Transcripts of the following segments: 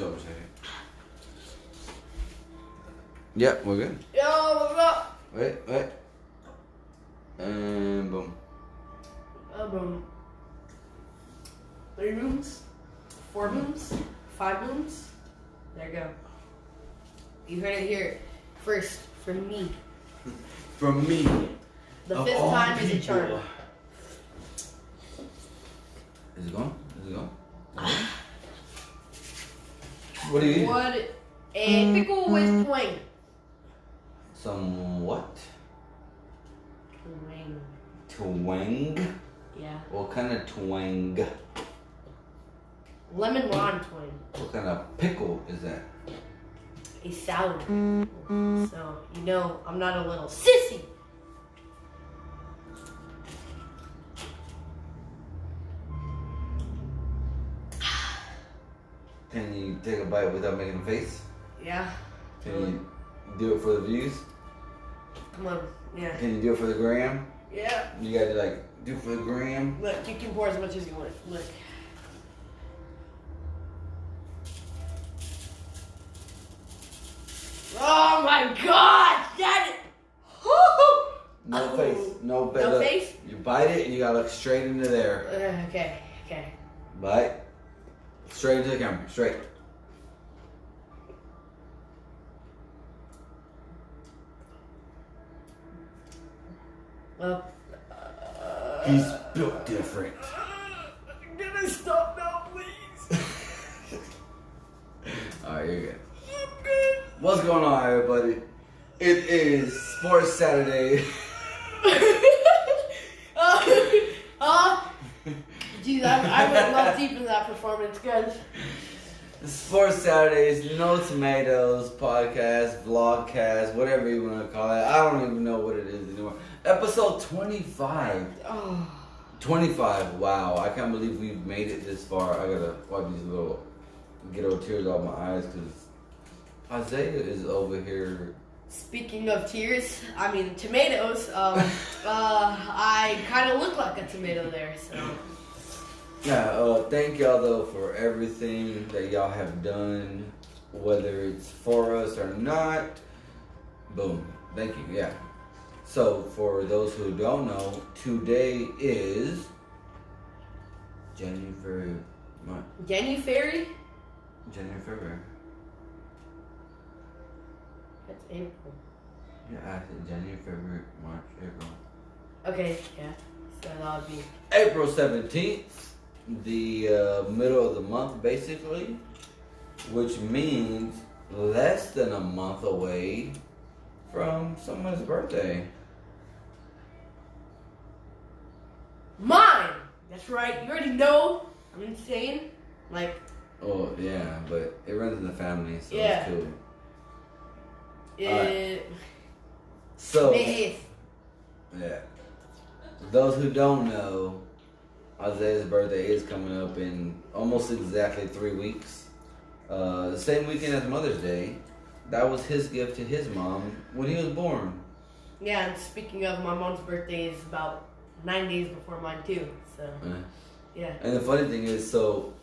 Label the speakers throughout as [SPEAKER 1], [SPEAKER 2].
[SPEAKER 1] double check it. Yep, we're good.
[SPEAKER 2] Yo, what's up?
[SPEAKER 1] Wait. And boom.
[SPEAKER 2] Boom. 3 booms, 4 booms, 5 booms. There you go. You heard it here first from me.
[SPEAKER 1] From me.
[SPEAKER 2] The 5th time is a charm.
[SPEAKER 1] Is it going? What do you eat?
[SPEAKER 2] What? A pickle with twang.
[SPEAKER 1] Some what?
[SPEAKER 2] Twang.
[SPEAKER 1] Twang?
[SPEAKER 2] Yeah.
[SPEAKER 1] What kind of twang?
[SPEAKER 2] Lemon lime twang.
[SPEAKER 1] What kind of pickle is that?
[SPEAKER 2] A sour pickle. So, you know, I'm not a little sissy.
[SPEAKER 1] Can you take a bite without making a face?
[SPEAKER 2] Yeah.
[SPEAKER 1] Can you do it for the views?
[SPEAKER 2] Come on. Yeah.
[SPEAKER 1] Can you do it for the gram?
[SPEAKER 2] Yeah.
[SPEAKER 1] You gotta like do it for the gram.
[SPEAKER 2] Look, you can pour as much as you want. Look. Oh my God! That
[SPEAKER 1] No face. No face.
[SPEAKER 2] No face?
[SPEAKER 1] You bite it and you gotta look straight into there.
[SPEAKER 2] Okay.
[SPEAKER 1] Bite. Straight into the camera. Straight.
[SPEAKER 2] Well,
[SPEAKER 1] He's built different.
[SPEAKER 2] Can I stop now, please?
[SPEAKER 1] Alright, you're good.
[SPEAKER 2] I'm good.
[SPEAKER 1] What's going on, everybody? It is Sports Saturday.
[SPEAKER 2] Geez, I went well deep in that performance, guys.
[SPEAKER 1] Sports Saturdays, No Tomatoes podcast, vlogcast, whatever you want to call it. I don't even know what it is anymore. Episode 25.
[SPEAKER 2] Oh.
[SPEAKER 1] 25. Wow, I can't believe we've made it this far. I gotta wipe these little ghetto tears off my eyes because Isaiah is over here.
[SPEAKER 2] Speaking of tears, I mean tomatoes. I kind of look like a tomato there, so.
[SPEAKER 1] Yeah, thank y'all though for everything that y'all have done, whether it's for us or not. Boom. Thank you. Yeah. So for those who don't know, today is January.
[SPEAKER 2] January?
[SPEAKER 1] February.
[SPEAKER 2] That's April.
[SPEAKER 1] Yeah, I said January, February, March, April.
[SPEAKER 2] Okay, yeah. So that would be
[SPEAKER 1] April 17th, the middle of the month, basically, which means less than a month away from someone's birthday.
[SPEAKER 2] mine. That's right. You already know. I'm insane. Like.
[SPEAKER 1] Oh yeah, but it runs in the family, so
[SPEAKER 2] Yeah.
[SPEAKER 1] it's cool.
[SPEAKER 2] It.
[SPEAKER 1] So
[SPEAKER 2] May 8th.
[SPEAKER 1] yeah, those who don't know, Isaiah's birthday is coming up in almost exactly 3 weeks. The same weekend as Mother's Day. That was his gift to his mom when he was born.
[SPEAKER 2] Yeah, and speaking of, my mom's birthday is about 9 days before mine too. So. Yeah.
[SPEAKER 1] And the funny thing is, so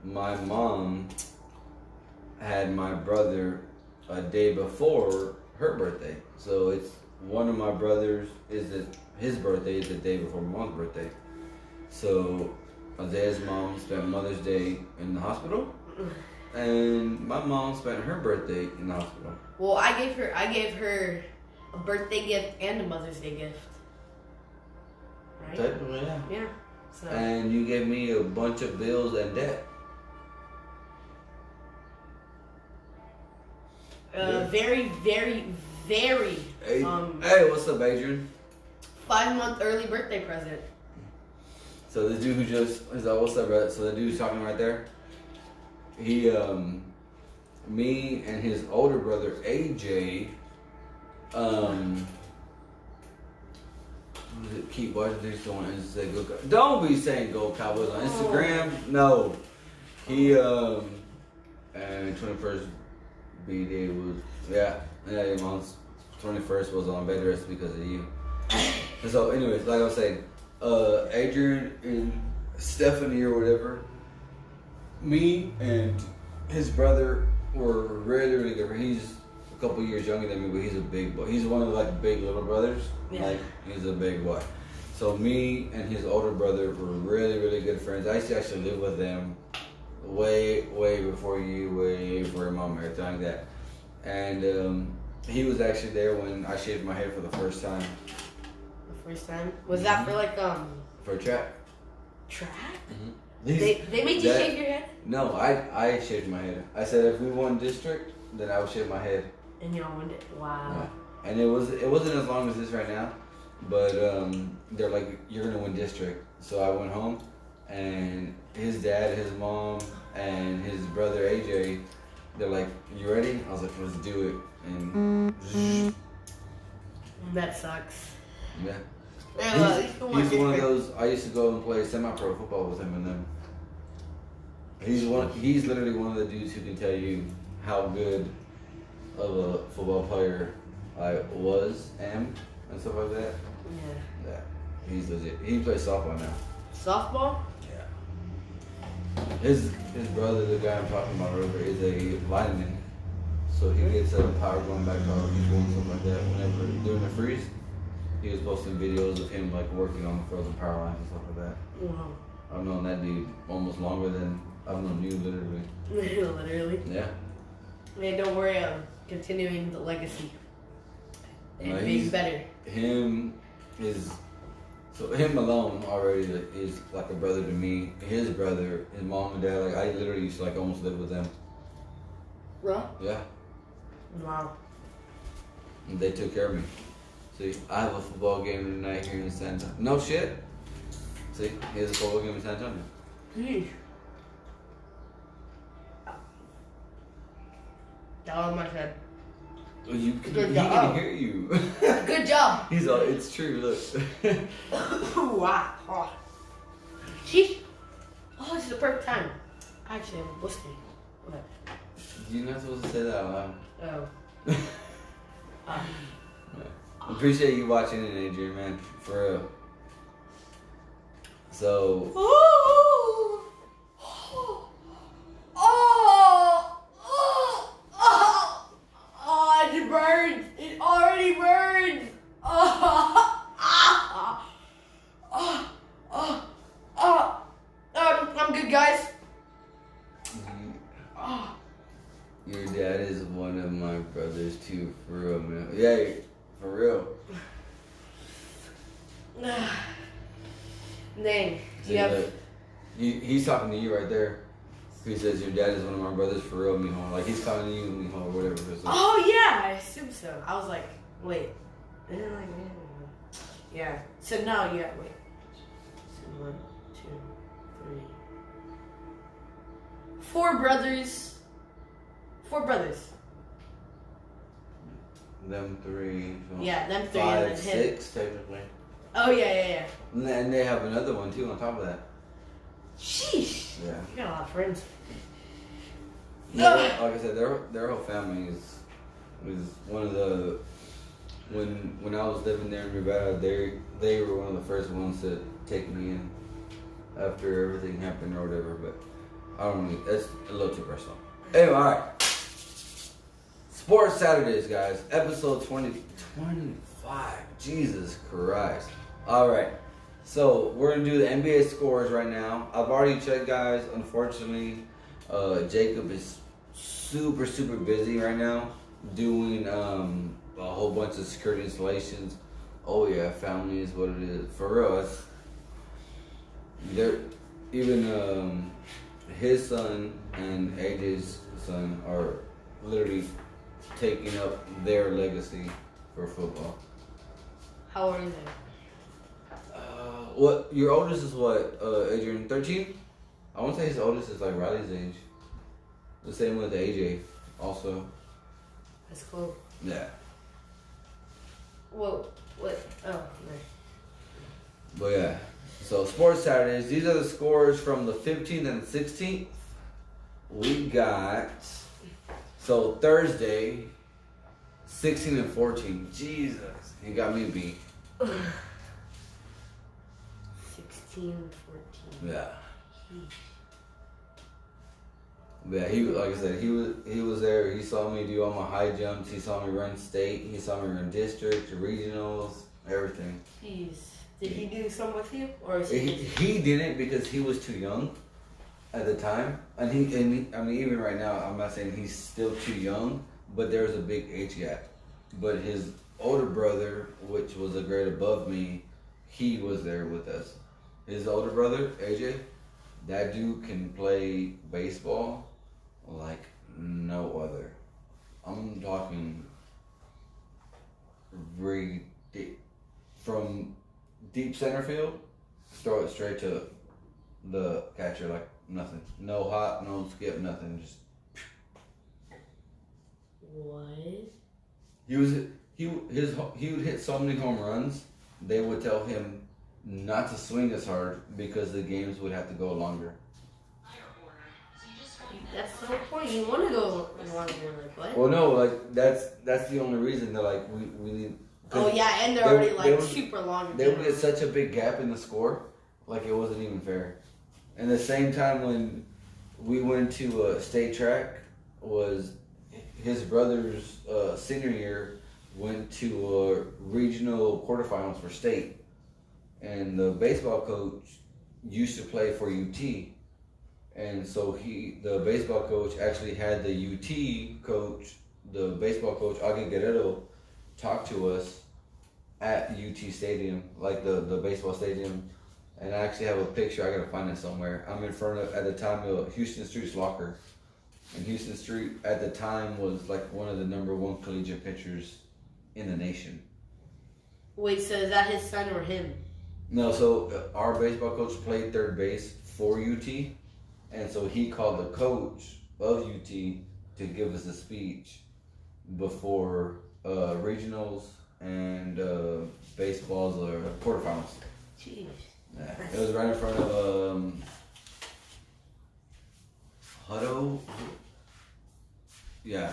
[SPEAKER 1] my mom had my brother a day before her birthday. So it's one of my brothers his birthday is the day before my mom's birthday. So Isaiah's mom spent Mother's Day in the hospital, and my mom spent her birthday in the hospital.
[SPEAKER 2] Well, I gave her a birthday gift and a Mother's Day gift. Right?
[SPEAKER 1] Technically, yeah.
[SPEAKER 2] Yeah. So.
[SPEAKER 1] And you gave me a bunch of bills and debt.
[SPEAKER 2] Very, very, very.
[SPEAKER 1] Hey, what's up, Adrian?
[SPEAKER 2] 5-month early birthday present.
[SPEAKER 1] So the dude who just is like, what's up, bro? So the dude who's talking right there, he, me and his older brother AJ, keep watching this on and say go. Don't be saying go Cowboys on Instagram. No, he and 21st B-Day was your mom's 21st was on bed rest because of you. And so, anyways, like I was saying, Adrian and Stephanie or whatever, me and his brother were really, really good. He's a couple years younger than me, but he's a big boy. He's one of the big little brothers.
[SPEAKER 2] Yeah.
[SPEAKER 1] Like he's a big boy. So me and his older brother were really, really good friends. I used to actually live with them way before you, way before your mom, everything like that. And he was actually there when I shaved my head for the first time.
[SPEAKER 2] The first time? Was that for
[SPEAKER 1] For track.
[SPEAKER 2] Track?
[SPEAKER 1] Mm-hmm.
[SPEAKER 2] They made you shave your head?
[SPEAKER 1] No, I shaved my head. I said if we won district, then I would shave my head.
[SPEAKER 2] And you owned it. Wow.
[SPEAKER 1] Yeah. And it wasn't as long as this right now, but they're like, you're gonna win district. So I went home, and his dad, his mom, and his brother AJ, they're like, you ready? I was like, let's do it. And
[SPEAKER 2] that sucks.
[SPEAKER 1] yeah.
[SPEAKER 2] He's
[SPEAKER 1] one of those. I used to go and play semi-pro football with him and them. He's literally one of the dudes who can tell you how good of a football player I am, and stuff like that.
[SPEAKER 2] Yeah.
[SPEAKER 1] Yeah. He's legit. He plays softball now.
[SPEAKER 2] Softball?
[SPEAKER 1] Yeah. His brother, the guy I'm talking about earlier, is a lineman. So he gets power going back to our people and stuff like that. Whenever during the freeze, he was posting videos of him like working on the frozen power lines and stuff like that.
[SPEAKER 2] Wow.
[SPEAKER 1] I've known that dude almost longer than I've known you, literally.
[SPEAKER 2] Literally.
[SPEAKER 1] Yeah.
[SPEAKER 2] Man, don't worry, I'm continuing the legacy. And being better.
[SPEAKER 1] Him alone already is like a brother to me. His brother, his mom and dad, like I literally used to like almost live with them.
[SPEAKER 2] Right?
[SPEAKER 1] Yeah.
[SPEAKER 2] Wow.
[SPEAKER 1] And they took care of me. See, I have a football game tonight here in San Antonio. No shit. See, he has a football game in San Antonio.
[SPEAKER 2] Yeesh. That was my head.
[SPEAKER 1] He
[SPEAKER 2] Good
[SPEAKER 1] can
[SPEAKER 2] job.
[SPEAKER 1] hear you.
[SPEAKER 2] Good job.
[SPEAKER 1] He's all, it's true, look.
[SPEAKER 2] Wow. Oh. Sheesh. Oh, this is the perfect time. Actually, I'm listening. Okay.
[SPEAKER 1] You're not supposed to say that out loud.
[SPEAKER 2] Oh.
[SPEAKER 1] Yeah. Appreciate you watching it, Adrian, man. For real. So.
[SPEAKER 2] Oh, it burns. It already burns. I'm good, guys.
[SPEAKER 1] Your dad is one of my brothers too, for real, man. Yeah, for real.
[SPEAKER 2] Dang.
[SPEAKER 1] See, look, he's talking to you right there. He says your dad is one of my brothers, for real, mijo. Like he's calling you, mijo, or whatever. So.
[SPEAKER 2] Oh yeah, I assume so. I was like, wait. And then like, yeah. So no, yeah, wait. So 1, 2, 3. 4 brothers. 4 brothers.
[SPEAKER 1] Them 3. So
[SPEAKER 2] Yeah, them 3
[SPEAKER 1] 5,
[SPEAKER 2] and then him.
[SPEAKER 1] 6, technically.
[SPEAKER 2] Oh yeah.
[SPEAKER 1] And they have another one too on top of that.
[SPEAKER 2] Sheesh.
[SPEAKER 1] Yeah.
[SPEAKER 2] You got a lot of friends.
[SPEAKER 1] Yeah, like I said, their whole family is one of the when I was living there in Nevada, they were one of the first ones to take me in after everything happened or whatever. But I don't know, that's a little too personal. Anyway, all right. Sports Saturdays, guys. Episode 25. Jesus Christ. All right. So we're gonna do the NBA scores right now. I've already checked, guys. Unfortunately, Jacob is super busy right now doing a whole bunch of security installations. Oh yeah, family is what it is for real. Even his son and AJ's son are literally taking up their legacy for football.
[SPEAKER 2] How old are they?
[SPEAKER 1] What your oldest is what, Adrian? 13? I want to say his oldest is like Riley's age. The same with AJ, also.
[SPEAKER 2] That's cool.
[SPEAKER 1] Yeah.
[SPEAKER 2] Whoa, what? Oh, nice.
[SPEAKER 1] But yeah. So Sports Saturdays. These are the scores from the 15th and the 16th. We got Thursday, 16 and 14. Jesus, he got me beat.
[SPEAKER 2] 16, 14.
[SPEAKER 1] Yeah. Yeah, he like I said, he was there. He saw me do all my high jumps. He saw me run state. He saw me run district, regionals, everything.
[SPEAKER 2] Jeez. Did he do some with you, or is
[SPEAKER 1] he didn't because he was too young at the time, and he I mean even right now I'm not saying he's still too young, but there was a big age gap. But his older brother, which was a grade above me, he was there with us. His older brother, AJ, that dude can play baseball like no other. I'm talking from deep center field, throw it straight to the catcher like nothing. No hop, no skip, nothing. Just
[SPEAKER 2] what?
[SPEAKER 1] He would hit so many home runs. They would tell him not to swing as hard because the games would have to go longer.
[SPEAKER 2] That's the whole point. You want to go longer, like what?
[SPEAKER 1] Well, no, like that's the only reason that like we need.
[SPEAKER 2] Oh yeah, and they're already like super long.
[SPEAKER 1] They would get such a big gap in the score, like it wasn't even fair. And the same time when we went to state track was his brother's senior year, went to regional quarterfinals for state, and the baseball coach used to play for UT, and so the baseball coach actually had the UT coach, the baseball coach Augie Guerrero, talk to us at UT Stadium, like the baseball stadium. And I actually have a picture. I gotta find it somewhere. I'm in front of, at the time, Houston Street's locker. And Houston Street at the time was like one of the number one collegiate pitchers in the nation.
[SPEAKER 2] Wait, so is that his son or him?
[SPEAKER 1] No, so our baseball coach played third base for UT, and so he called the coach of UT to give us a speech before regionals and baseballs or quarterfinals.
[SPEAKER 2] Jeez.
[SPEAKER 1] Yeah, it was right in front of Hutto. Yeah,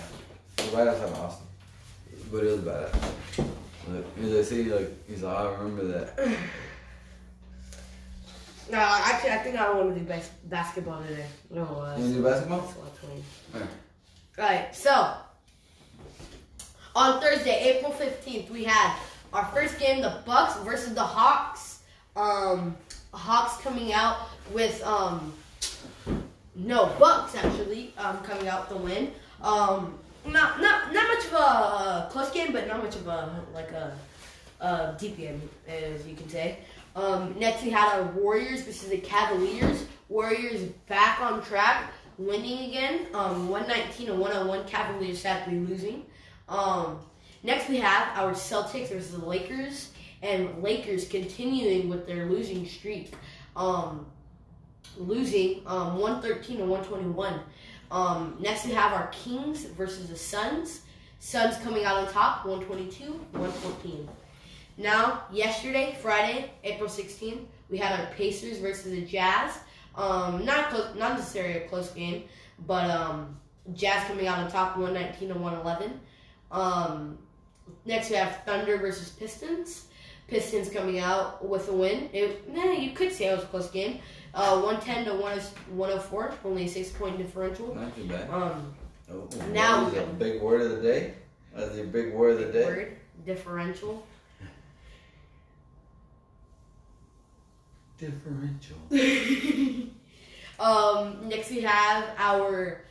[SPEAKER 1] it was right outside of Austin. But it was badass. Like, as I see, like, he's like, I remember that.
[SPEAKER 2] No, actually, I think I want to do basketball today. No,
[SPEAKER 1] you want to do basketball?
[SPEAKER 2] Alright, so on Thursday, April 15th, we had our first game, the Bucks versus the Hawks. Hawks coming out with Bucks actually coming out to win. Not much of a close game, but not much of a deep game, as you can say. Next we had our Warriors versus the Cavaliers. Warriors back on track, winning again. 119 and 101. Cavaliers sadly losing. Next we have our Celtics versus the Lakers. And Lakers continuing with their losing streak, losing 113 and 121. Next we have our Kings versus the Suns. Suns coming out on top, 122, 114. Now, yesterday, Friday, April 16th, we had our Pacers versus the Jazz. Not necessarily a close game, but Jazz coming out on top, 119 and 111. Next we have Thunder versus Pistons. Pistons coming out with a win. You could say it was a close game. 110 to 104, only a 6-point differential.
[SPEAKER 1] Not too bad.
[SPEAKER 2] Now
[SPEAKER 1] the big word of the day. That's your big word of the day.
[SPEAKER 2] Word differential.
[SPEAKER 1] Differential.
[SPEAKER 2] Next we have our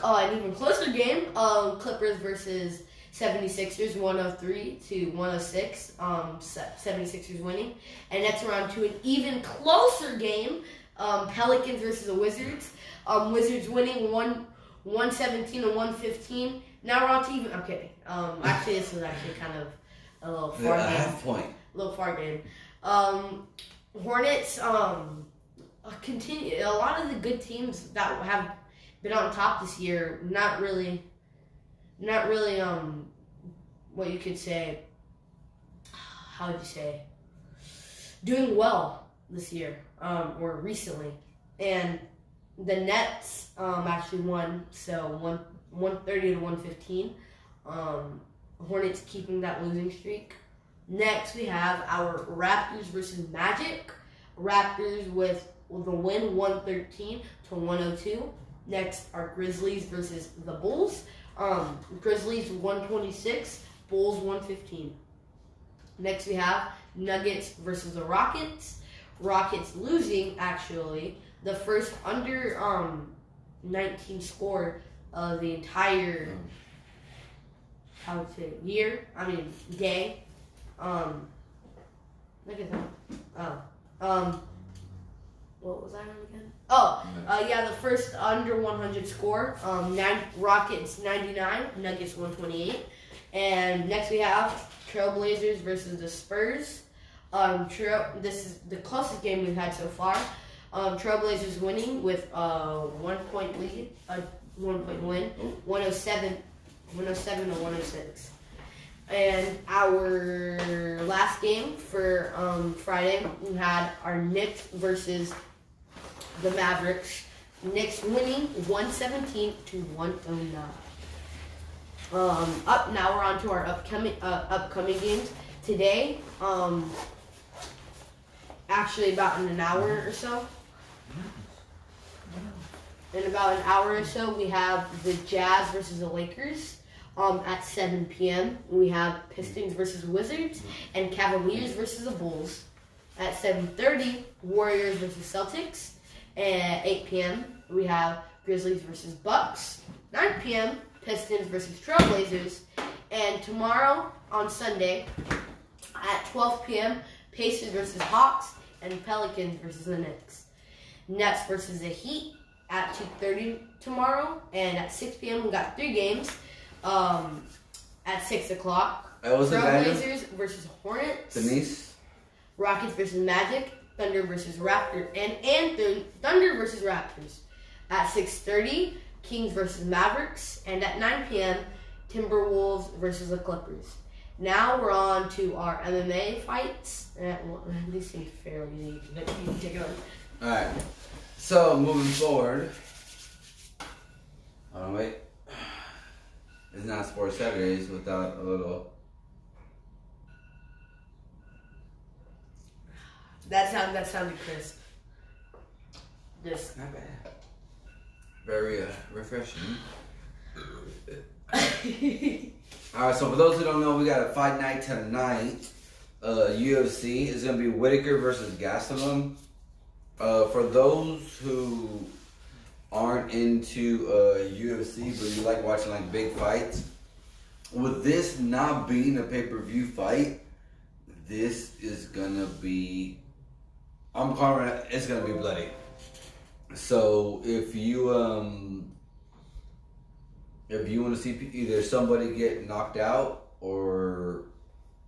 [SPEAKER 2] an even closer game. Clippers versus 76ers, 103 to 106. 76ers winning. And next we're on to an even closer game. Pelicans versus the Wizards. Wizards winning 117 to 115. Now we're on to even. I'm kidding. Actually, this was actually kind of a little far game.
[SPEAKER 1] Half point.
[SPEAKER 2] A little far game. Hornets continue. A lot of the good teams that have been on top this year, not really. What you could say. How would you say? Doing well this year, or recently, and the Nets actually won. So 130 to 115. Hornets keeping that losing streak. Next, we have our Raptors versus Magic. Raptors with the win, 113 to 102. Next are Grizzlies versus the Bulls. Grizzlies 126, Bulls 115. Next we have Nuggets versus the Rockets. Rockets losing, actually, the first under 19 score of the entire, I would say, day. Look at that. What was that again? The first under 100 score. Rockets 99, Nuggets 128. And next we have Trailblazers versus the Spurs. This is the closest game we've had so far. Trailblazers winning with a 1 point lead, a 1 point win, 107 to 106. And our last game for Friday, we had our Knicks versus the Mavericks. Knicks winning 117 to 109. Now we're on to our upcoming games. Today, actually about in an hour or so. In about an hour or so, we have the Jazz versus the Lakers. At 7 p.m. we have Pistons versus Wizards and Cavaliers versus the Bulls. At 7:30, Warriors versus Celtics. At 8 p.m. we have Grizzlies versus Bucks. 9 p.m. Pistons versus Trailblazers. And tomorrow on Sunday at 12 p.m. Pacers versus Hawks and Pelicans versus the Knicks. Nets versus the Heat at 2:30 tomorrow. And at 6 p.m. we got 3 games. At 6 o'clock, Trailblazers versus Hornets.
[SPEAKER 1] Denise.
[SPEAKER 2] Rockets versus Magic. Thunder versus Raptors. And Thunder versus Raptors. At 6:30, Kings versus Mavericks. And at 9 p.m., Timberwolves versus the Clippers. Now we're on to our MMA fights. These seem fairly easy. You can take it on.
[SPEAKER 1] Alright. So, moving forward. Wait. It's not Sports Saturdays without a little.
[SPEAKER 2] That sounded crisp. Just
[SPEAKER 1] not bad. Very refreshing. Alright, so for those who don't know, we got a fight night tonight. UFC is gonna be Whittaker versus Gastelum. For those who aren't into UFC, but you like watching like big fights, with this not being a pay-per-view fight, this is gonna be, I'm calling it, it's gonna be bloody. So if you want to see either somebody get knocked out or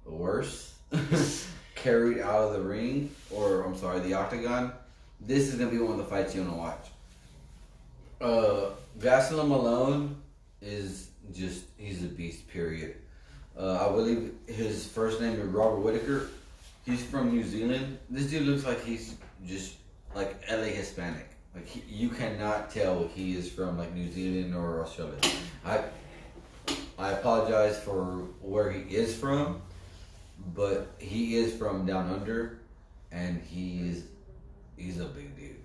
[SPEAKER 1] worse, carried out of the ring, or I'm sorry, the octagon, this is gonna be one of the fights you want to watch. Gastelum alone is just, he's a beast, period. I believe his first name is Robert Whittaker. He's from New Zealand. This dude looks like he's just like LA Hispanic. Like you cannot tell he is from like New Zealand or Australia. I apologize for where he is from, but he is from down under, and he's a big dude.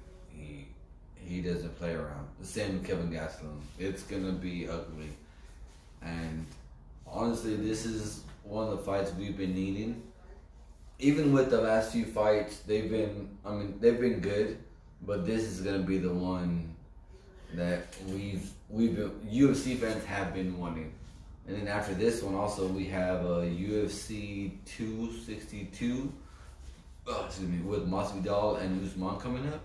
[SPEAKER 1] He doesn't play around. The same with Kelvin Gastelum. It's gonna be ugly. And honestly, this is one of the fights we've been needing. Even with the last few fights, they've been good, but this is gonna be the one that we've been, UFC fans have been wanting. And then after this one, also we have a UFC 262. With Masvidal and Usman coming up.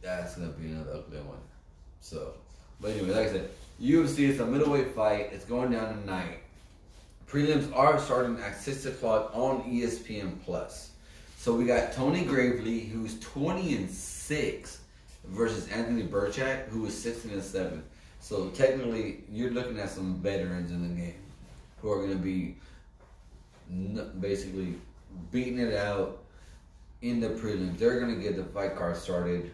[SPEAKER 1] That's gonna be another ugly one. So, but anyway, like I said, UFC is a middleweight fight. It's going down tonight. Prelims are starting at 6 o'clock on ESPN Plus. So we got Tony Gravely, who's 20-6, versus Anthony Burchak, who is 16-7. So technically, you're looking at some veterans in the game who are gonna be basically beating it out in the prelims. They're gonna get the fight card started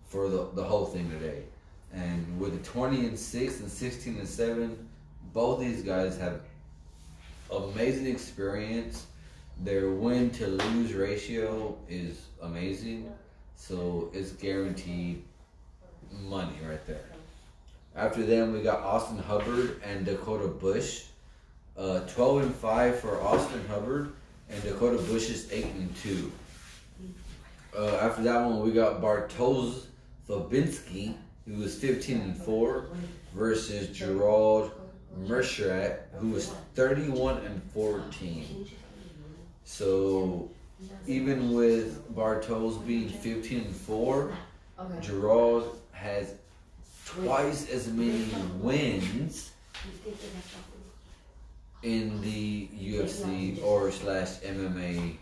[SPEAKER 1] for the whole thing today. And with the 20-6 and 16-7, both these guys have amazing experience. Their win to lose ratio is amazing. So it's guaranteed money right there. After them, we got Austin Hubbard and Dakota Bush. 12-5 for Austin Hubbard, and Dakota Bush is 8-2. After that one, we got Bartosz Fabinsky, who was 15-4, versus Gerald Mershrat, who was 31-14. So even with Bartosz being 15-4, Gerald has twice as many wins in the UFC or / MMA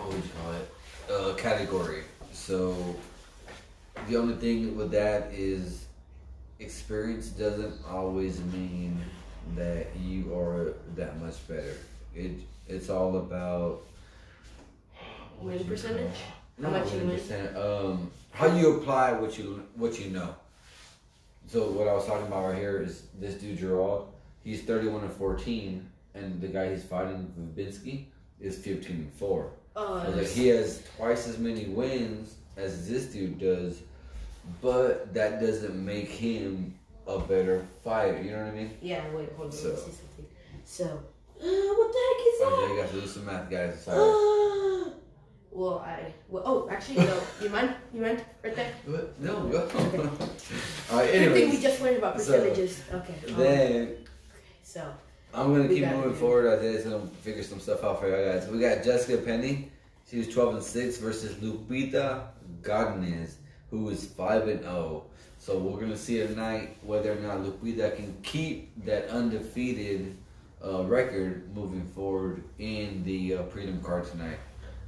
[SPEAKER 1] what would you call it, category. So the only thing with that is experience doesn't always mean that you are that much better. It's all about
[SPEAKER 2] win percentage.
[SPEAKER 1] How much you win? How you apply what you know. So what I was talking about right here is this dude Gerald. He's 31-14, and the guy he's fighting, Fabinsky, is 15-4. Like he has twice as many wins as this dude does, but that doesn't make him a better fighter. You know what I mean?
[SPEAKER 2] Yeah. Wait, hold on. So, let me see something. So, what the heck is that?
[SPEAKER 1] Okay, you got to do some math, guys. Sorry.
[SPEAKER 2] Actually, no. You mind? Right there?
[SPEAKER 1] What? No, go.
[SPEAKER 2] Okay.
[SPEAKER 1] All right,
[SPEAKER 2] Good
[SPEAKER 1] anyways.
[SPEAKER 2] thing we just learned about percentages. Okay.
[SPEAKER 1] Then,
[SPEAKER 2] so.
[SPEAKER 1] I'm going to keep moving forward. I did going to figure some stuff out for you guys. We got Jessica Penny. She was 12-6 versus Lupita Godinez, who is 5-0. So we're going to see tonight whether or not Lupita can keep that undefeated record moving forward in the prelim card tonight.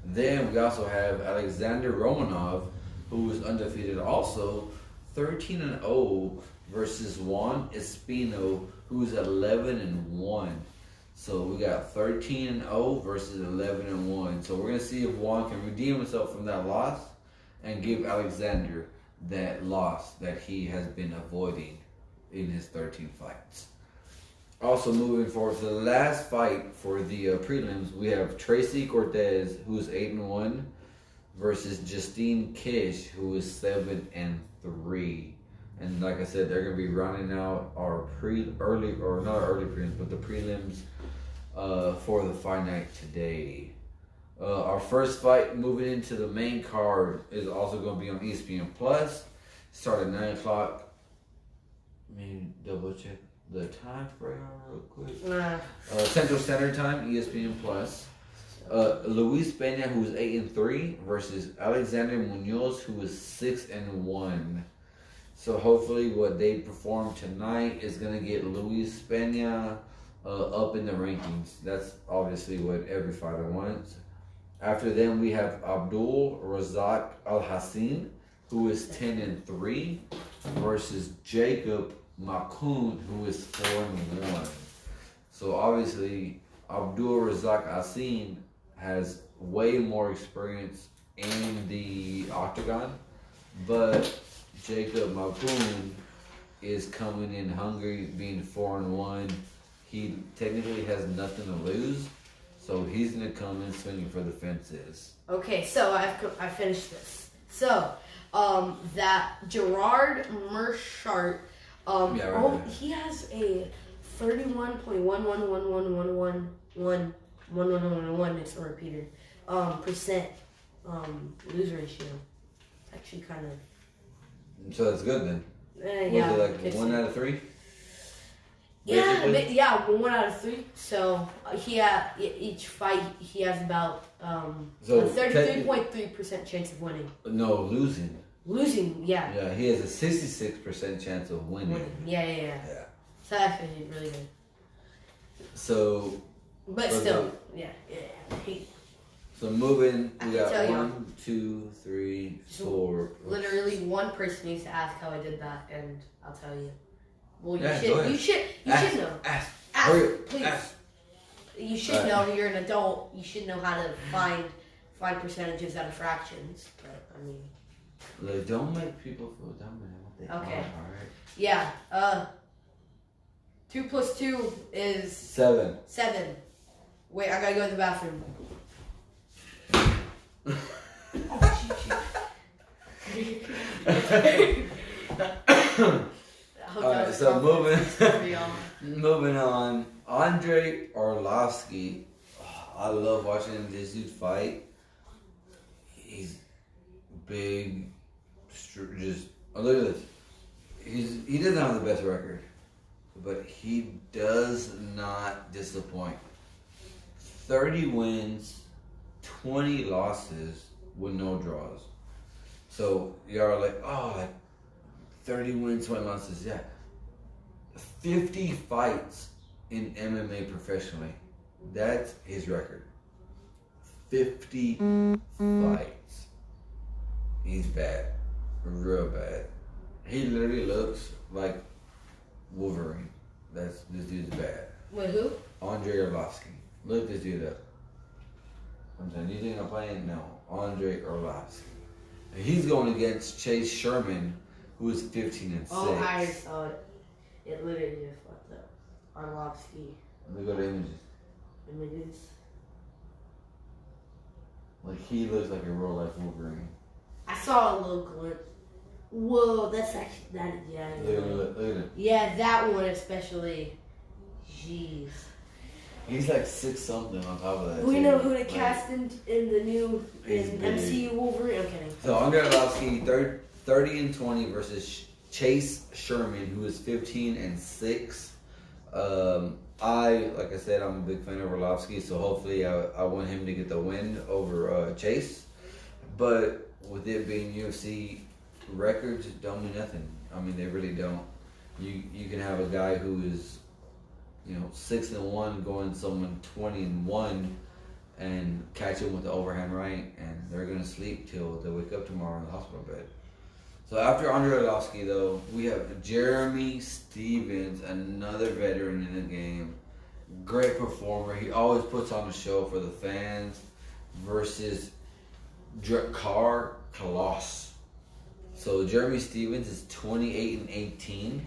[SPEAKER 1] Then we also have Alexander Romanov, who is undefeated also, 13-0 versus Juan Espino, who's 11-1. So we got 13-0 versus 11-1. So we're gonna see if Juan can redeem himself from that loss and give Alexander that loss that he has been avoiding in his 13 fights. Also moving forward to the last fight for the prelims, we have Tracy Cortez, who's 8-1, versus Justine Kish, who is 7-3. And like I said, they're gonna be rounding out our early prelims, but the prelims for the fight night today. Our first fight moving into the main card is also going to be on ESPN Plus. Start at 9 o'clock. Let me double check the time for you real quick. Central Standard Time, ESPN Plus. Luis Peña, who is 8-3, versus Alexander Munoz, who is 6-1. So hopefully what they perform tonight is going to get Luis Peña up in the rankings. That's obviously what every fighter wants. After them, we have Abdul Razak Al-Hassin, who is 10-3, versus Jacob Makun, who is 4-1. So obviously, Abdul Razak Al-Hassin has way more experience in the octagon, but Jacob Makun is coming in hungry, being 4-1. He technically has nothing to lose, so he's gonna come in swinging for the fences.
[SPEAKER 2] Okay, so I finished this. So, that Gerard Mershart, he has a 31.11111111. It's a repeater. Percent lose ratio. It's actually kind of.
[SPEAKER 1] So that's good then.
[SPEAKER 2] Yeah.
[SPEAKER 1] Was it like 1 out of 3?
[SPEAKER 2] Yeah, 1 out of 3. So each fight he has about a 33.3% chance of winning.
[SPEAKER 1] No, losing.
[SPEAKER 2] Losing, yeah.
[SPEAKER 1] Yeah, he has a 66% chance of winning.
[SPEAKER 2] Yeah. So that's actually really good.
[SPEAKER 1] So.
[SPEAKER 2] But still, yeah.
[SPEAKER 1] So moving, we got 1, 2, 3, 4.
[SPEAKER 2] Literally one person needs to ask how I did that, and I'll tell you. Well, you should know.
[SPEAKER 1] Ask,
[SPEAKER 2] please.
[SPEAKER 1] Ask.
[SPEAKER 2] You should know. You're an adult. You should know how to find percentages out of fractions. But I mean,
[SPEAKER 1] look, don't make people feel dumb, man. What they
[SPEAKER 2] okay.
[SPEAKER 1] All right.
[SPEAKER 2] Yeah. 2 + 2 is
[SPEAKER 1] 7.
[SPEAKER 2] 7. Wait, I gotta go to the bathroom.
[SPEAKER 1] Alright, so moving on. Andre Orlovsky. I love watching this dude fight. He's big, just look at this. He doesn't have the best record, but he does not disappoint. 30 wins, 20 losses with no draws. So y'all are like, oh, like 30 wins, 20 losses. Yeah, 50 fights in MMA professionally. That's his record. 50 fights. He's bad. Real bad. He literally looks like Wolverine. This dude's bad.
[SPEAKER 2] Wait, who?
[SPEAKER 1] Andre Orlovsky. Look this dude up. I'm saying, you think I'm playing? No. Andre Orlovsky. And he's going against Chase Sherman, who is 15-6.
[SPEAKER 2] Oh, I saw it. It literally just fucked up. Orlovsky.
[SPEAKER 1] Look at the images.
[SPEAKER 2] Images.
[SPEAKER 1] Like, he looks like a real life Wolverine.
[SPEAKER 2] I saw a little glimpse. Whoa, that's actually, yeah.
[SPEAKER 1] Look at him.
[SPEAKER 2] Yeah, that one especially. Jeez.
[SPEAKER 1] He's like 6-something on top of that.
[SPEAKER 2] We
[SPEAKER 1] too.
[SPEAKER 2] know who to cast in the new
[SPEAKER 1] He's
[SPEAKER 2] MCU Wolverine. I'm kidding.
[SPEAKER 1] So Andre Orlovsky, 30-20 versus Chase Sherman, who is 15-6. Like I said, I'm a big fan of Orlovsky, so hopefully I want him to get the win over Chase. But with it being UFC, records don't mean nothing. I mean, they really don't. You can have a guy who is, 6-1 going someone 20-1 and catch him with the overhand right, and they're gonna sleep till they wake up tomorrow in the hospital bed. So after Andre Orlovsky, though, we have Jeremy Stephens, another veteran in the game. Great performer. He always puts on a show for the fans. Versus Drakkar Klose. So Jeremy Stephens is 28-18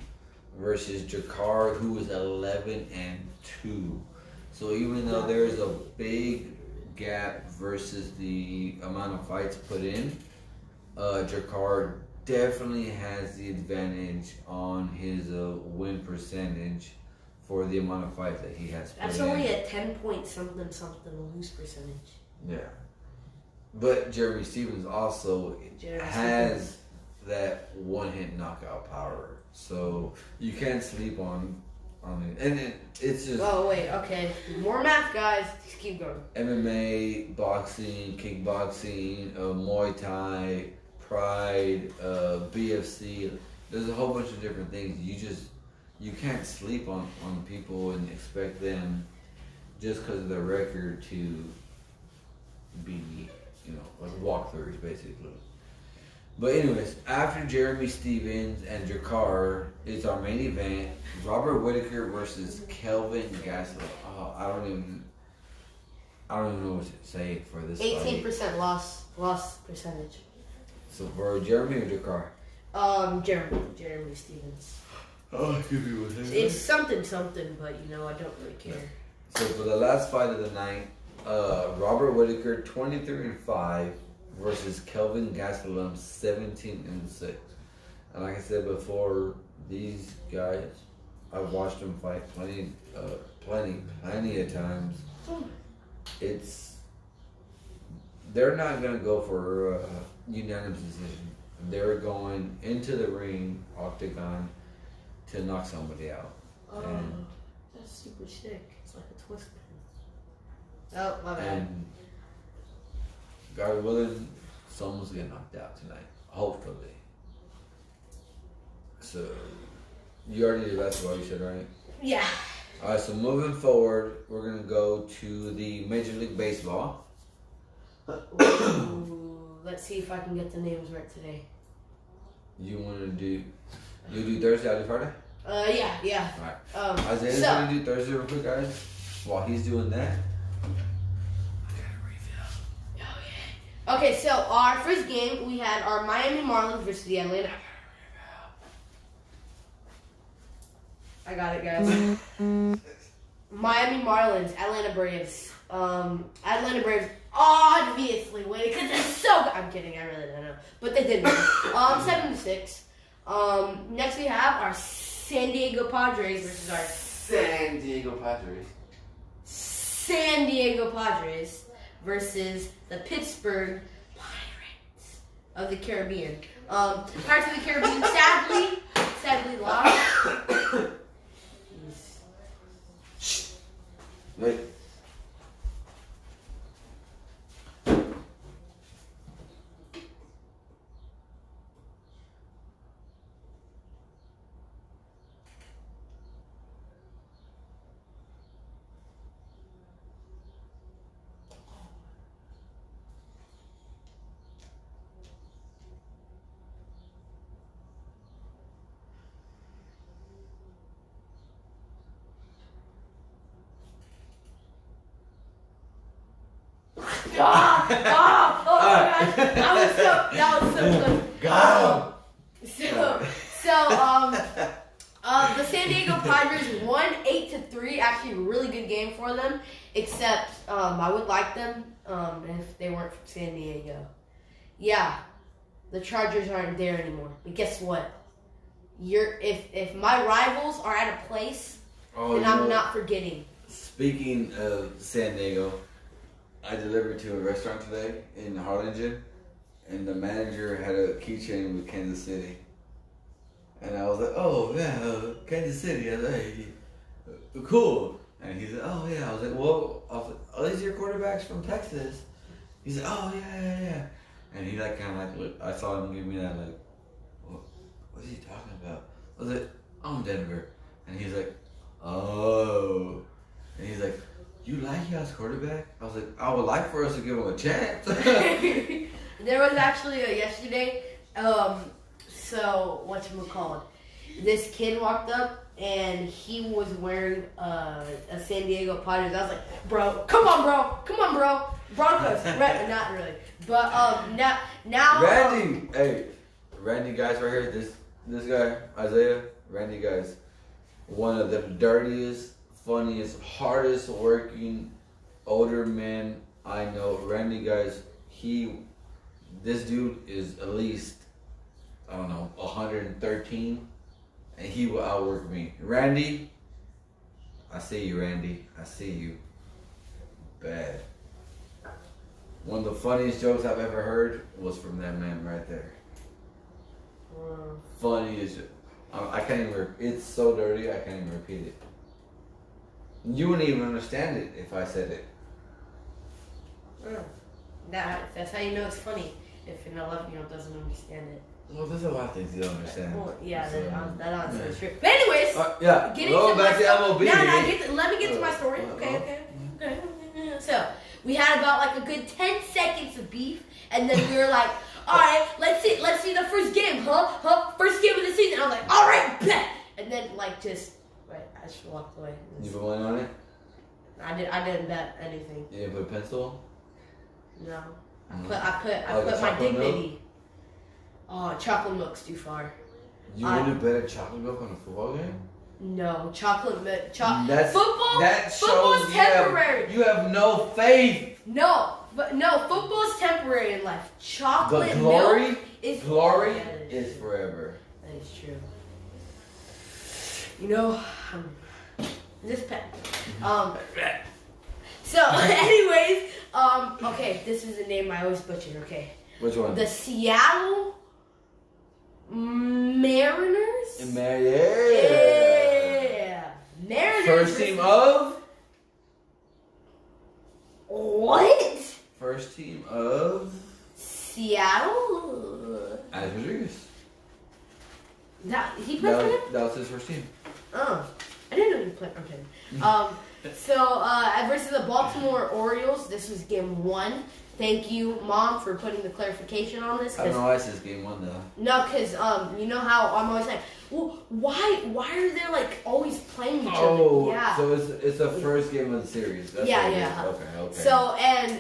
[SPEAKER 1] versus Drakkar, who is 11-2. So even though there's a big gap versus the amount of fights put in, Drakkar definitely has the advantage on his win percentage for the amount of fights that he has put in.
[SPEAKER 2] That's only a 10-point something lose percentage.
[SPEAKER 1] Yeah. But Jeremy Stephens also has that one-hit knockout power. So you can't sleep on it. And it's just...
[SPEAKER 2] Oh, wait, okay. More math, guys. Just keep going.
[SPEAKER 1] MMA, boxing, kickboxing, Muay Thai, Pride, BFC. There's a whole bunch of different things. You can't sleep on people and expect them, just because of their record, to be, like walkthroughs, basically. But anyways, after Jeremy Stephens and Drakkar is our main event, Robert Whittaker versus Kelvin Gastelum. Oh, I don't even know what to say for this
[SPEAKER 2] 18% loss percentage.
[SPEAKER 1] So for Jeremy or Drakkar?
[SPEAKER 2] Jeremy Stephens.
[SPEAKER 1] Oh, it could be with him.
[SPEAKER 2] It's something, but I don't really care.
[SPEAKER 1] So for the last fight of the night, Robert Whittaker 23-5 versus Kelvin Gastelum 17-6. And like I said before, these guys, I've watched them fight plenty of times. They're not gonna go for a unanimous decision. They're going into the ring, octagon, to knock somebody out. And
[SPEAKER 2] that's super sick. It's like a twist. Oh, my bad.
[SPEAKER 1] And God willing, someone's gonna get knocked out tonight. Hopefully. So, you already did basketball, you said, right?
[SPEAKER 2] Yeah.
[SPEAKER 1] Alright, so moving forward, we're gonna go to the Major League Baseball.
[SPEAKER 2] Ooh, let's see if I can get the names right today.
[SPEAKER 1] You do Thursday, I'll do Friday?
[SPEAKER 2] Yeah.
[SPEAKER 1] Alright. Isaiah's gonna do Thursday real quick, guys. While he's doing that,
[SPEAKER 2] Okay, so our first game, we had our Miami Marlins versus the Atlanta. I got it, guys. Miami Marlins, Atlanta Braves. Atlanta Braves obviously winning because they're so good. I'm kidding. I really don't know, but they did win. 7-6. Next we have our San Diego Padres versus our
[SPEAKER 1] San Diego Padres.
[SPEAKER 2] San Diego Padres versus the Pittsburgh Pirates of the Caribbean. Pirates of the Caribbean sadly lost.
[SPEAKER 1] Wait.
[SPEAKER 2] Oh my gosh! That was so close.
[SPEAKER 1] Go.
[SPEAKER 2] The San Diego Padres won 8-3. Actually, a really good game for them. Except, I would like them if they weren't from San Diego. Yeah, the Chargers aren't there anymore. But guess what? If my rivals are at a place, then I'm not forgetting.
[SPEAKER 1] Speaking of San Diego, I delivered to a restaurant today in Harlingen, and the manager had a keychain with Kansas City. And I was like, oh, yeah, Kansas City. I was like, hey, cool. And he said, oh, yeah. I was like, well, are these your quarterbacks from Texas? He said, oh, yeah. And he like kind of like, look, I saw him give me that like, what's he talking about? I was like, I'm Denver. And he's like, oh. And he's like, you like y'all's quarterback? I was like, I would like for us to give him a chance.
[SPEAKER 2] There was actually yesterday, so whatchamacallit, this kid walked up and he was wearing a San Diego Padres. I was like, bro, come on, bro. Broncos. Not really. But now
[SPEAKER 1] Randy, hey, Randy guys right here, this guy, Isaiah, Randy guys, one of the dirtiest, funniest, hardest working older men I know. Randy guys, this dude is at least, I don't know, 113, and he will outwork me. Randy, I see you, Randy. I see you. Bad. One of the funniest jokes I've ever heard was from that man right there. Funniest. I can't even. It's so dirty. I can't even repeat it. You wouldn't even understand it if I said it.
[SPEAKER 2] That's how you know it's funny. If an 11-year-old doesn't understand it.
[SPEAKER 1] Well, there's a lot of things you don't understand.
[SPEAKER 2] Well, yeah,
[SPEAKER 1] so,
[SPEAKER 2] that answer is true. But anyways,
[SPEAKER 1] go back to MLB.
[SPEAKER 2] Let me get to my story. Okay. So we had about like a good 10 seconds of beef, and then we were like, all right, let's see the first game, huh? First game of the season. I was like, all right, bet. And then I just walked away.
[SPEAKER 1] You put money on it?
[SPEAKER 2] I didn't bet anything.
[SPEAKER 1] You didn't put a pencil?
[SPEAKER 2] No. I put my dignity.
[SPEAKER 1] Milk?
[SPEAKER 2] Oh, chocolate milk's too far.
[SPEAKER 1] You wouldn't bet a chocolate milk on a football game?
[SPEAKER 2] No, chocolate milk.
[SPEAKER 1] Football's
[SPEAKER 2] temporary.
[SPEAKER 1] You have no faith.
[SPEAKER 2] No, football's temporary in life. Chocolate
[SPEAKER 1] milk
[SPEAKER 2] is
[SPEAKER 1] forever.
[SPEAKER 2] That is true. You know, this pet. So, anyways, okay, this is a name I always butcher. Okay.
[SPEAKER 1] Which one?
[SPEAKER 2] The Seattle Mariners.
[SPEAKER 1] Yeah.
[SPEAKER 2] Mariners.
[SPEAKER 1] First team of?
[SPEAKER 2] What?
[SPEAKER 1] First team of?
[SPEAKER 2] Seattle.
[SPEAKER 1] Alex Rodriguez.
[SPEAKER 2] He played for them?
[SPEAKER 1] That was his first team.
[SPEAKER 2] Oh, I didn't know he played for them. Versus the Baltimore Orioles, this was game 1. Thank you, Mom, for putting the clarification on this.
[SPEAKER 1] I don't know why it says game 1 though.
[SPEAKER 2] No, because you know how I'm always like, well, why are they like always playing each other?
[SPEAKER 1] Oh,
[SPEAKER 2] yeah.
[SPEAKER 1] So it's the first game of the series. That's
[SPEAKER 2] yeah.
[SPEAKER 1] Okay.
[SPEAKER 2] So and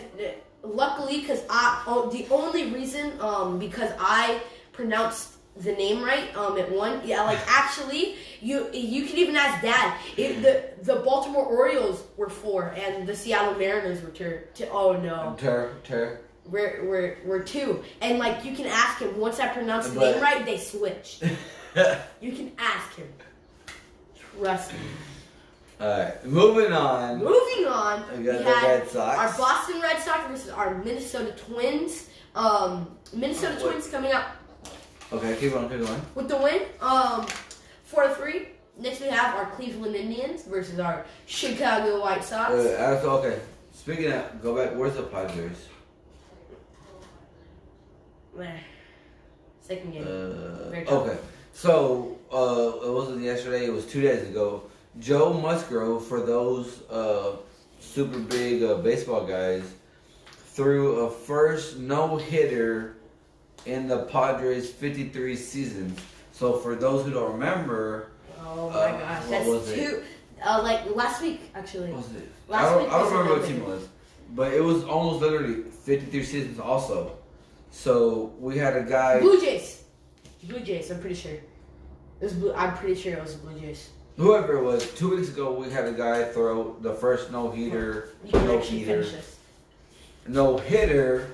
[SPEAKER 2] luckily, because the only reason because I pronounced the name right. It won. Yeah, like actually, you can even ask Dad. The Baltimore Orioles were 4, and the Seattle Mariners were 2. Oh no. We're 2, and like you can ask him. Once I pronounce the name right, they switched. You can ask him. Trust me.
[SPEAKER 1] Alright, moving on.
[SPEAKER 2] We
[SPEAKER 1] got the
[SPEAKER 2] had
[SPEAKER 1] Red Sox.
[SPEAKER 2] our Boston Red Sox versus our Minnesota Twins. Minnesota Twins coming up.
[SPEAKER 1] Okay, keep going.
[SPEAKER 2] With the win, 4-3. Next we have our Cleveland Indians versus our Chicago White Sox.
[SPEAKER 1] Okay. Speaking of, go back. Where's the Padres?
[SPEAKER 2] Second game.
[SPEAKER 1] Okay. So, it wasn't yesterday. It was 2 days ago. Joe Musgrove, for those super big baseball guys, threw a first no-hitter in the Padres' 53 seasons. So for those who don't remember,
[SPEAKER 2] oh my gosh, that's 2. Like last week, actually.
[SPEAKER 1] What was it?
[SPEAKER 2] Last week
[SPEAKER 1] I don't remember what team it was, but it was almost literally 53 seasons also. So we had a guy.
[SPEAKER 2] Blue Jays. I'm pretty sure. I'm pretty sure it was the Blue Jays.
[SPEAKER 1] Whoever it was, 2 weeks ago we had a guy throw the first no-hitter.
[SPEAKER 2] You can actually finish this.
[SPEAKER 1] No-hitter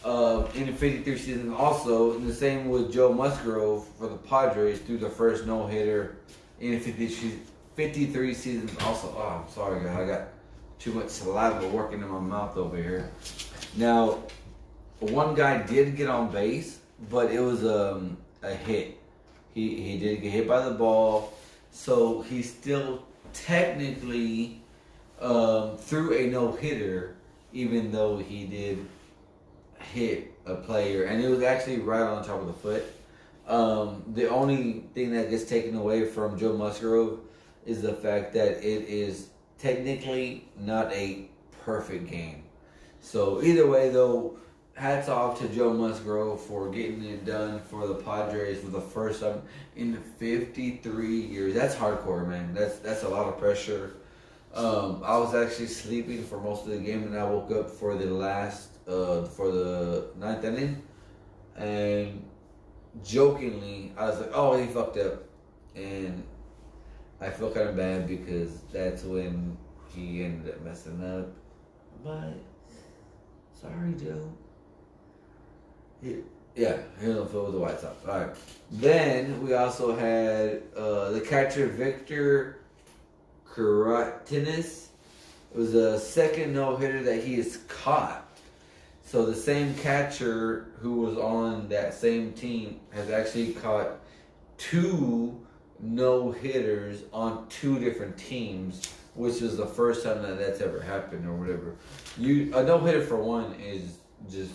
[SPEAKER 1] in the 53 season also. And the same with Joe Musgrove for the Padres, threw the first no-hitter in the 53 seasons also. Oh, I'm sorry, guys. I got too much saliva working in my mouth over here. Now, one guy did get on base, but it was a hit. He did get hit by the ball. So he still technically threw a no-hitter, even though he did hit a player. And it was actually right on top of the foot. The only thing that gets taken away from Joe Musgrove is the fact that it is technically not a perfect game. So either way, though, hats off to Joe Musgrove for getting it done for the Padres for the first time in 53 years. That's hardcore, man. That's a lot of pressure. I was actually sleeping for most of the game, and I woke up for the last for the 9th inning, and jokingly I was like, "Oh, he fucked up," and I feel kind of bad because that's when he ended up messing up. But sorry, Joe. Yeah, he don't fill with the White Sox. All right. Then we also had the catcher Victor Caratinis. It was a second no-hitter that he has caught. So the same catcher who was on that same team has actually caught 2 no-hitters on 2 different teams, which is the first time that that's ever happened or whatever. A no-hitter for one is just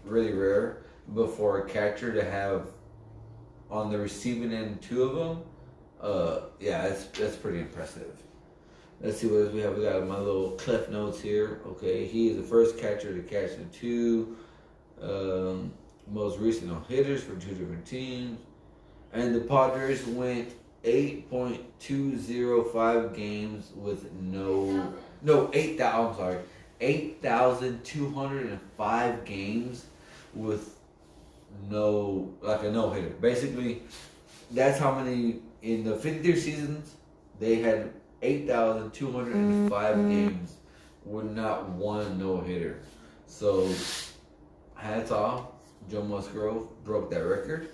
[SPEAKER 1] really rare, but for a catcher to have on the receiving end 2 of them, yeah, that's pretty impressive. Let's see what else we have. We got my little cliff notes here. Okay, he is the first catcher to catch the 2 most recent no-hitters for 2 different teams, and the Padres went 8.205 games with 8,205 games with a no-hitter. Basically, that's how many in the 53 seasons they had 8,205 games with not one no-hitter. So, hats off. Joe Musgrove broke that record.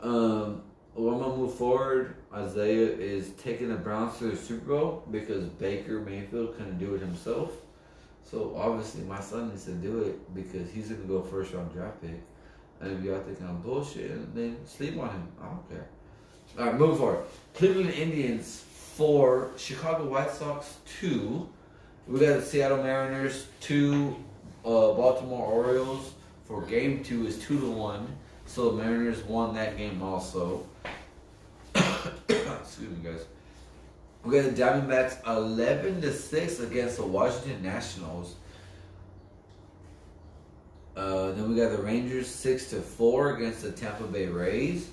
[SPEAKER 1] I'm gonna move forward. Isaiah is taking the Browns to the Super Bowl because Baker Mayfield couldn't do it himself. So obviously my son needs to do it because he's gonna go first round draft pick. And if y'all think I'm bullshit, then sleep on him. I don't care. All right, move forward. Cleveland Indians 4, Chicago White Sox 2. We got the Seattle Mariners 2, Baltimore Orioles. For game 2 is 2-1. So the Mariners won that game also. Excuse me, guys. We got the Diamondbacks 11-6 against the Washington Nationals. Then we got the Rangers 6-4 against the Tampa Bay Rays.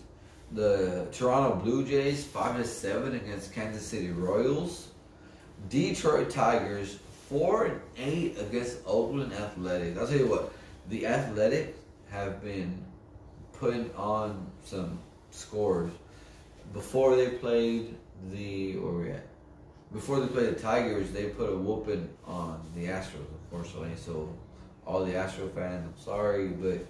[SPEAKER 1] The Toronto Blue Jays 5-7 against Kansas City Royals. Detroit Tigers 4-8 against Oakland Athletics. I'll tell you what, the Athletics have been putting on some scores. Before they played Before they played the Tigers, they put a whooping on the Astros, unfortunately. So, all the Astro fans, I'm sorry, but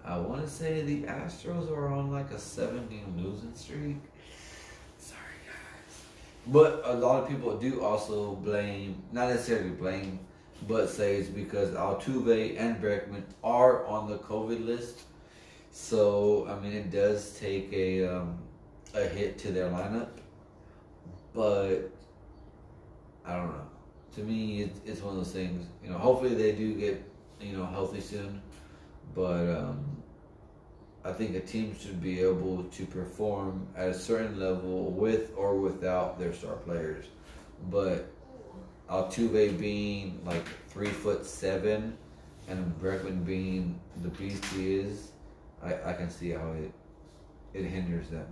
[SPEAKER 1] I want to say the Astros are on like a 7-game losing streak. Sorry, guys. But a lot of people do also blame, not necessarily blame, but say it's because Altuve and Bregman are on the COVID list. So, I mean, it does take a hit to their lineup. But, I don't know. To me, it's one of those things, hopefully they do get, healthy soon. But I think a team should be able to perform at a certain level with or without their star players. But Altuve being like 3'7" and Bregman being the beast he is, I can see how it hinders them.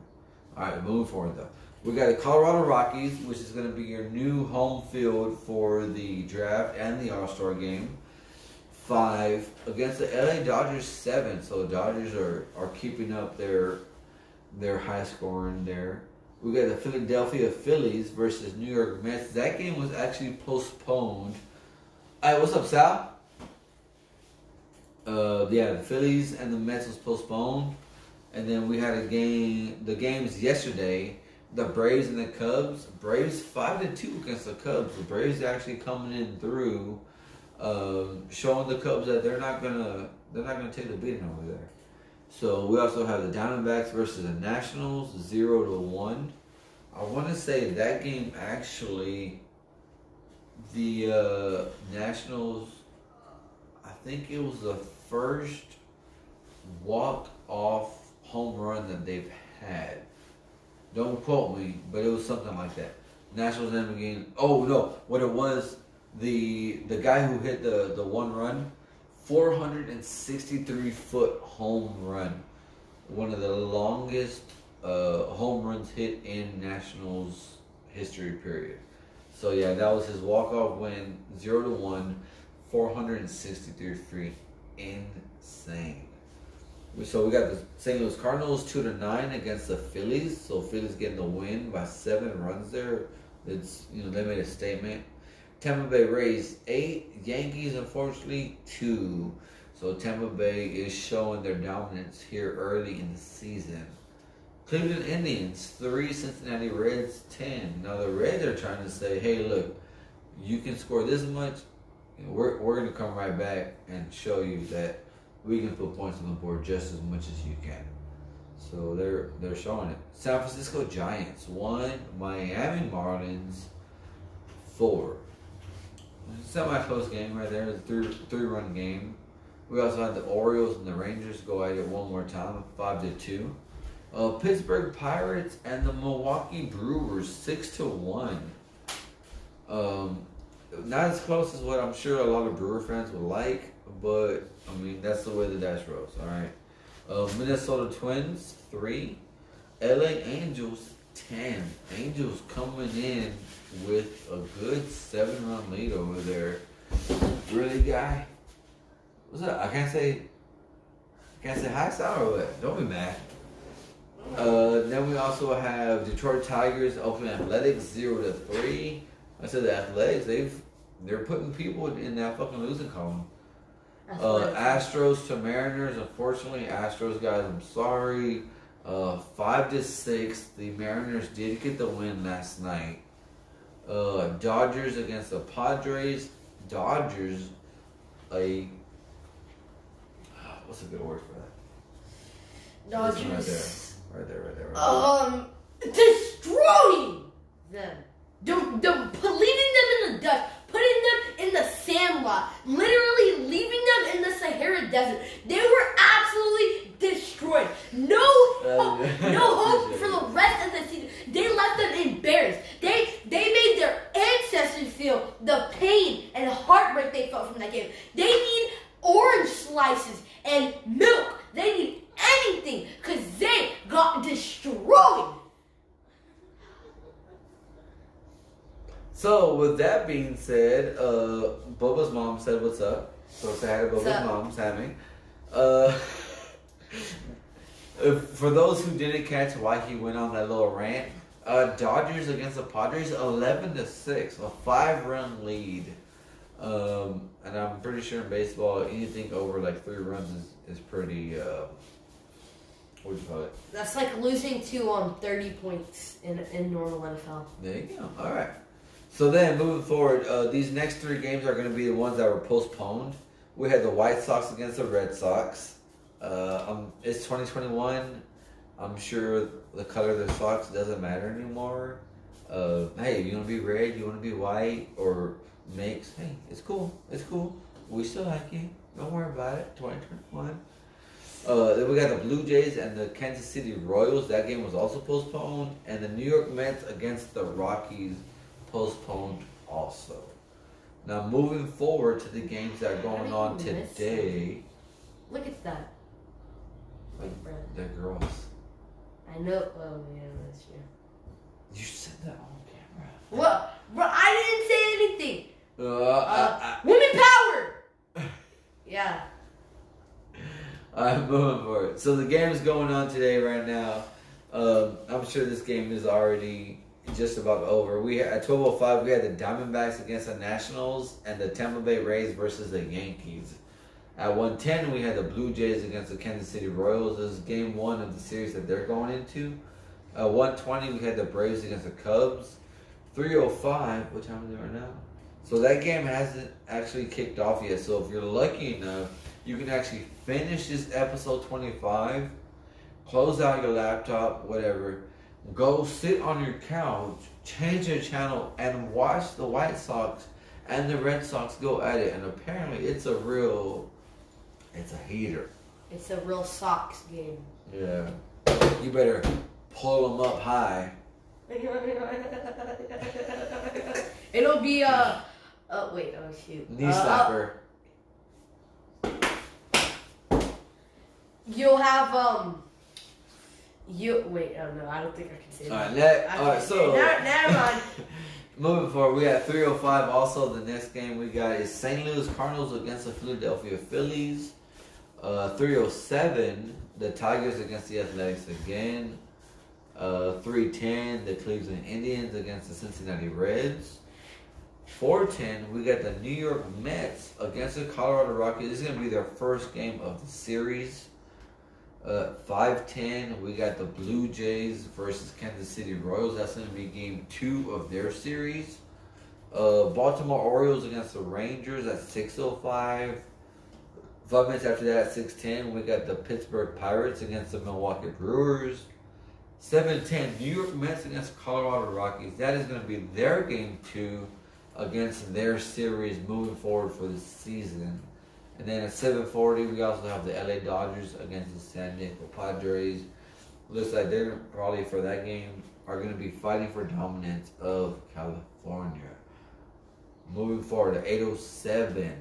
[SPEAKER 1] All right, moving forward though. We got the Colorado Rockies, which is going to be your new home field for the draft and the All-Star game. 5 against the LA Dodgers 7. So the Dodgers are keeping up their high scoring there. We got the Philadelphia Phillies versus New York Mets. That game was actually postponed. Hey, what's up, Sal? The Phillies and the Mets was postponed. And then we had the games yesterday. The Braves and the Cubs. Braves 5-2 against the Cubs. The Braves actually coming in through, showing the Cubs that they're not gonna take the beating over there. So we also have the Diamondbacks versus the Nationals 0-1. I want to say that game actually, the Nationals, I think it was the first walk-off home run that they've had. Don't quote me, but it was something like that. Nationals ended the game. Oh no, what it was, the guy who hit the one run, 463-foot home run, one of the longest home runs hit in Nationals history period. So yeah, that was his walk-off win, 0-1, 463 feet, insane. So we got the St. Louis Cardinals 2-9 against the Phillies. So Phillies getting the win by 7 runs there. It's they made a statement. Tampa Bay Rays 8, Yankees unfortunately 2. So Tampa Bay is showing their dominance here early in the season. Cleveland Indians 3, Cincinnati Reds 10. Now the Reds are trying to say, hey, look, you can score this much. We're going to come right back and show you that we can put points on the board just as much as you can. So they're showing it. San Francisco Giants 1, Miami Marlins 4. Semi-close game right there. It's a three-run game. We also had the Orioles and the Rangers go at it one more time, 5-2. Pittsburgh Pirates and the Milwaukee Brewers 6-1. Not as close as what I'm sure a lot of Brewer fans would like, but I mean that's the way the dice rolls. All right. Minnesota Twins 3, LA Angels 10. Angels coming in with a good 7-run lead over there. Really, guy? What's up? I can't say hi, Sal, or what? Don't be mad. Then we also have Detroit Tigers, Oakland Athletics 0-3. I said the Athletics, they're putting people in that fucking losing column. Astros to Mariners. Unfortunately, Astros guys, I'm sorry. 5-6. The Mariners did get the win last night. Dodgers against the Padres. Dodgers, what's a good word for that?
[SPEAKER 2] Dodgers.
[SPEAKER 1] Right there.
[SPEAKER 2] Destroying them. Leaving them in the dust. Putting them in the sandlot. Literally leaving them in the Sahara Desert. They were absolutely destroyed. No hope for the rest of the season. They left them embarrassed. They made their ancestors feel the pain and heartbreak they felt from that game. They need orange slices and milk. They need anything because they got destroyed.
[SPEAKER 1] So, with that being said, Bubba's mom said what's up. So, say hi to Bubba's mom, Sammy.
[SPEAKER 3] For those who didn't catch why he went on that little rant, Dodgers against the Padres, 11-6, a 5-run lead. And I'm pretty sure in baseball, anything over like 3 runs is pretty. What do you call it?
[SPEAKER 2] That's like losing to 30 points in normal NFL.
[SPEAKER 3] There you go. All right. So then, moving forward, these next 3 games are going to be the ones that were postponed. We had the White Sox against the Red Sox. It's 2021. I'm sure the color of the socks doesn't matter anymore. Hey, you want to be red, you want to be white, or mixed, hey, it's cool. It's cool. We still like you. Don't worry about it. 2021. Then we got the Blue Jays and the Kansas City Royals. That game was also postponed. And the New York Mets against the Rockies postponed also. Now moving forward to the games that are going on today.
[SPEAKER 2] Look at that.
[SPEAKER 3] The girls.
[SPEAKER 2] I know. Oh yeah, that's true.
[SPEAKER 3] You said that on camera.
[SPEAKER 2] What? Bro, I didn't say anything. Women power. Yeah.
[SPEAKER 3] I'm moving forward. So the game is going on today right now. I'm sure this game is already just about over. At 12:05 we had the Diamondbacks against the Nationals and the Tampa Bay Rays versus the Yankees. At 1:10 we had the Blue Jays against the Kansas City Royals. This is game 1 of the series that they're going into. At 1:20 we had the Braves against the Cubs. 3:05. What time is it right now? So that game hasn't actually kicked off yet. So if you're lucky enough, you can actually finish this episode 25, close out your laptop, whatever, go sit on your couch, change your channel, and watch the White Sox and the Red Sox go at it. And apparently it's a heater.
[SPEAKER 2] It's a real Sox game.
[SPEAKER 3] Yeah. You better pull them up high.
[SPEAKER 2] It'll be wait, oh shoot.
[SPEAKER 3] Knee slapper.
[SPEAKER 2] You'll have wait, oh no, I don't think I can say that.
[SPEAKER 3] Alright, so
[SPEAKER 2] never mind.
[SPEAKER 3] moving forward, we got 3:05. Also, the next game we got is St. Louis Cardinals against the Philadelphia Phillies. 3:07, the Tigers against the Athletics again. 3:10, the Cleveland Indians against the Cincinnati Reds. 4:10, we got the New York Mets against the Colorado Rockies. This is going to be their first game of the series. 5:10, we got the Blue Jays versus Kansas City Royals. That's going to be game 2 of their series. Baltimore Orioles against the Rangers at 6:05. 5 minutes after that, at 6:10, we got the Pittsburgh Pirates against the Milwaukee Brewers. 7:10, New York Mets against Colorado Rockies. That is going to be their game 2 against their series moving forward for the season. And then at 7:40, we also have the LA Dodgers against the San Diego Padres. Looks like they're probably for that game are going to be fighting for dominance of California. Moving forward to 8:07,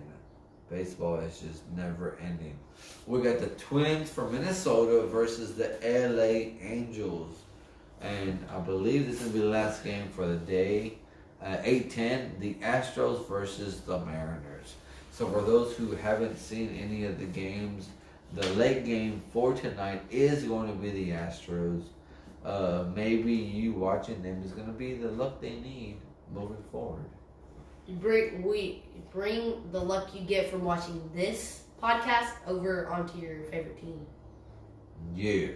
[SPEAKER 3] baseball is just never ending. We got the Twins from Minnesota versus the LA Angels. And I believe this is going to be the last game for the day. 8:10, the Astros versus the Mariners. So for those who haven't seen any of the games, the late game for tonight is going to be the Astros. Maybe you watching them is going to be the luck they need moving forward.
[SPEAKER 2] Bring the luck you get from watching this podcast over onto your favorite team.
[SPEAKER 3] Yeah.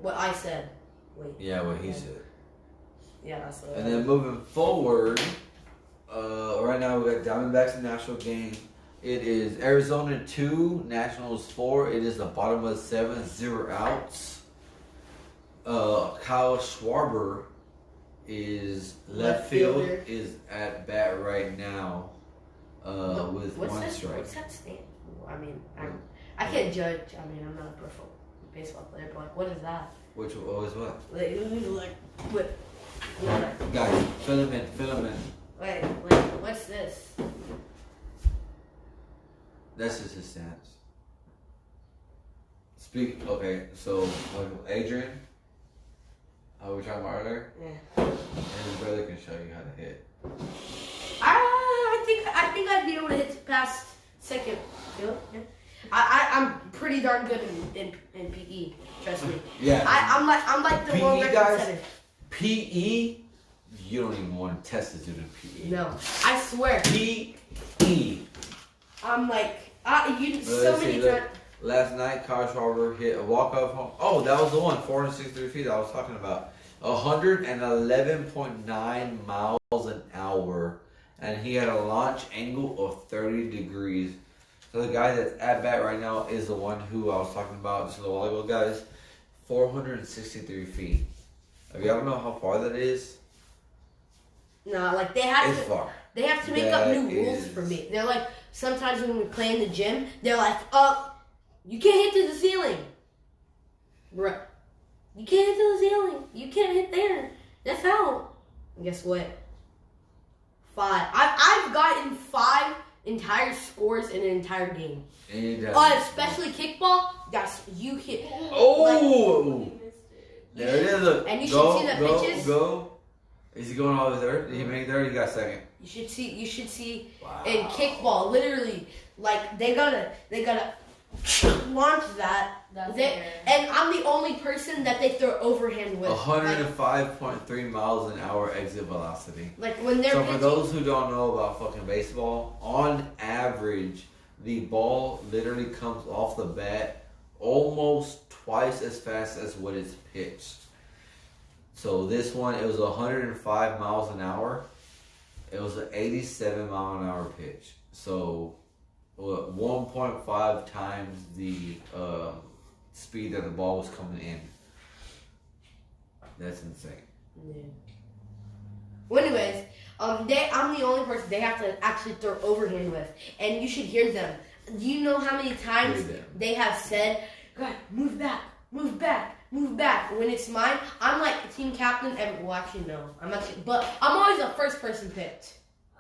[SPEAKER 2] What I said. Wait.
[SPEAKER 3] Yeah, what he said.
[SPEAKER 2] Yeah, that's what.
[SPEAKER 3] And then moving forward, right now we got Diamondbacks and National game. It is Arizona 2, Nationals 4. It is the bottom of the 7th, 0 outs. Kyle Schwarber is left field is at bat right now with one strike.
[SPEAKER 2] What's that stand? I mean, I can't judge. I mean, I'm not a pro baseball player, but like, what is that?
[SPEAKER 3] Which was what?
[SPEAKER 2] Like what?
[SPEAKER 3] Guys, fill him in.
[SPEAKER 2] Wait, what's this?
[SPEAKER 3] That's just his stance. Okay, so Adrian, how we talking about earlier?
[SPEAKER 2] Yeah.
[SPEAKER 3] And his brother can show you how to hit.
[SPEAKER 2] I think I'd be able to hit past second field. Yeah. I'm pretty darn good in PE. Trust me.
[SPEAKER 1] Yeah.
[SPEAKER 2] I'm like the
[SPEAKER 1] PE
[SPEAKER 2] world record
[SPEAKER 1] guys?
[SPEAKER 2] setter.
[SPEAKER 1] PE, you don't even want to test this dude in PE.
[SPEAKER 2] No, I swear.
[SPEAKER 1] PE.
[SPEAKER 2] I'm like, so many times.
[SPEAKER 3] Last night, Kyle Schwarber hit a walk-off home. Oh, that was the one, 463 feet I was talking about. 111.9 miles an hour. And he had a launch angle of 30 degrees. So the guy that's at bat right now is the one who I was talking about just a little while ago, guys. 463 feet. If y'all don't know how far that is,
[SPEAKER 2] No, like they have
[SPEAKER 3] it's
[SPEAKER 2] to.
[SPEAKER 3] far.
[SPEAKER 2] They have to make up new rules for me. They're like, sometimes when we play in the gym, they're like, you can't hit to the ceiling. Bruh. You can't hit to the ceiling. You can't hit there. That's foul. And guess what? 5. I've gotten 5 entire scores in an entire game. Especially kickball. Guys, you hit.
[SPEAKER 3] Oh! There it is. Look.
[SPEAKER 2] And you should see the pitches.
[SPEAKER 3] Go. Is he going all the way there? Did he make it there? He got second.
[SPEAKER 2] You should see in kickball, literally, like they gotta launch that. And I'm the only person that they throw overhand with.
[SPEAKER 3] 105.3 miles an hour exit velocity.
[SPEAKER 2] Like when they're
[SPEAKER 3] for those who don't know about fucking baseball, on average, the ball literally comes off the bat almost twice as fast as what it's pitched. So this one, it was 105 miles an hour. It was an 87 mile an hour pitch. So 1.5 times the speed that the ball was coming in. That's insane.
[SPEAKER 2] Yeah. Well, anyways, I'm the only person they have to actually throw overhand with, and you should hear them. Do you know how many times they have said, "God, move back, move back, move back"? When it's mine, I'm like team captain. Well, actually, no, but I'm always the first person picked,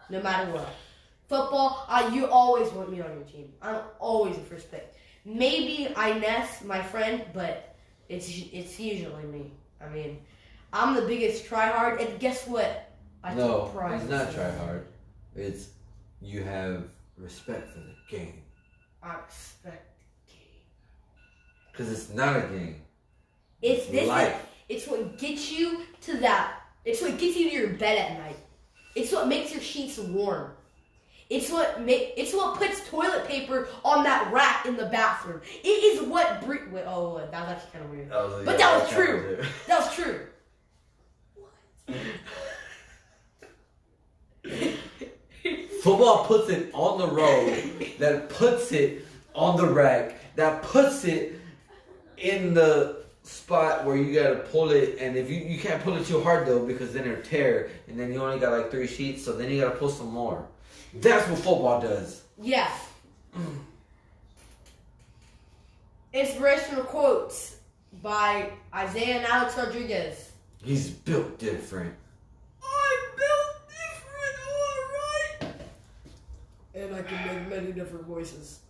[SPEAKER 2] no matter what. Football, you always want me on your team. I'm always the first pick. Maybe Inez, my friend, but it's usually me. I mean, I'm the biggest tryhard, and guess what? I take pride.
[SPEAKER 3] It's not tryhard. It's you have respect for the game.
[SPEAKER 2] I respect the game.
[SPEAKER 3] Because it's not a game.
[SPEAKER 2] It's this.
[SPEAKER 3] Life.
[SPEAKER 2] It's what gets you to that. It's what gets you to your bed at night. It's what makes your sheets warm. It's what puts toilet paper on that rack in the bathroom. It is what that was actually kind of weird. But that was true. That was true. What?
[SPEAKER 3] Football puts it on the road, that puts it on the rack, that puts it in the spot where you gotta pull it, and if you can't pull it too hard though, because then it'll tear, and then you only got like 3 sheets, so then you gotta pull some more. That's what football does.
[SPEAKER 2] Yeah. Inspirational quotes by Isaiah and Alex Rodriguez.
[SPEAKER 3] He's built different.
[SPEAKER 2] I'm built different, alright. And I can make many different voices.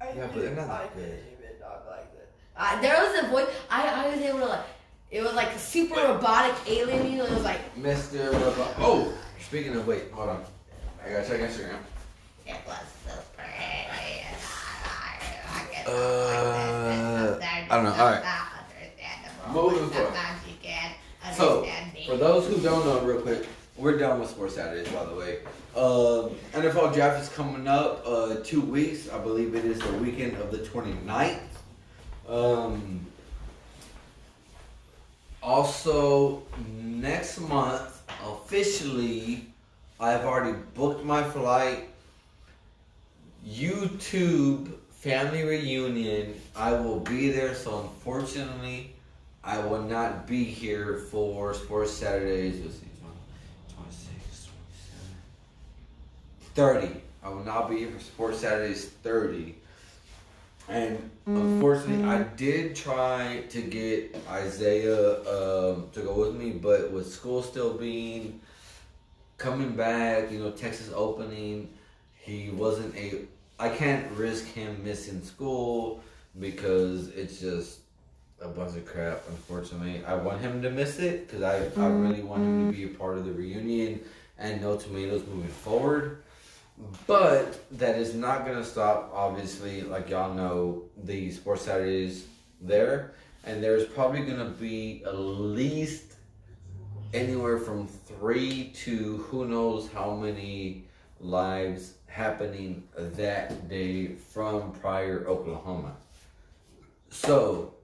[SPEAKER 3] Yeah, but they're not that good.
[SPEAKER 2] Even not like that. There was a voice I was able to like. It was like a super robotic alien. You know, it was like
[SPEAKER 3] Mr. Robot. Oh, speaking of hold on. I gotta check Instagram.
[SPEAKER 2] It was super alien.
[SPEAKER 3] I don't know. All right. Moving forward. So, for those who don't know, real quick, we're done with Sports Saturdays, by the way. NFL draft is coming up 2 weeks. I believe it is the weekend of the 29th. Also, next month, officially, I've already booked my flight. YouTube family reunion. I will be there, so unfortunately, I will not be here for Sports Saturdays. Let's see, 26, 27, 30. I will not be here for Sports Saturdays 30. And unfortunately, I did try to get Isaiah to go with me, but with school still being coming back, Texas opening, he wasn't I can't risk him missing school because it's just a bunch of crap, unfortunately. I want him to miss it because I really want him to be a part of the reunion and No Tomatoes moving forward. But that is not going to stop, obviously, like y'all know, the Sports Saturdays there. And there's probably going to be at least anywhere from 3 to who knows how many lives happening that day from Pryor, Oklahoma. So,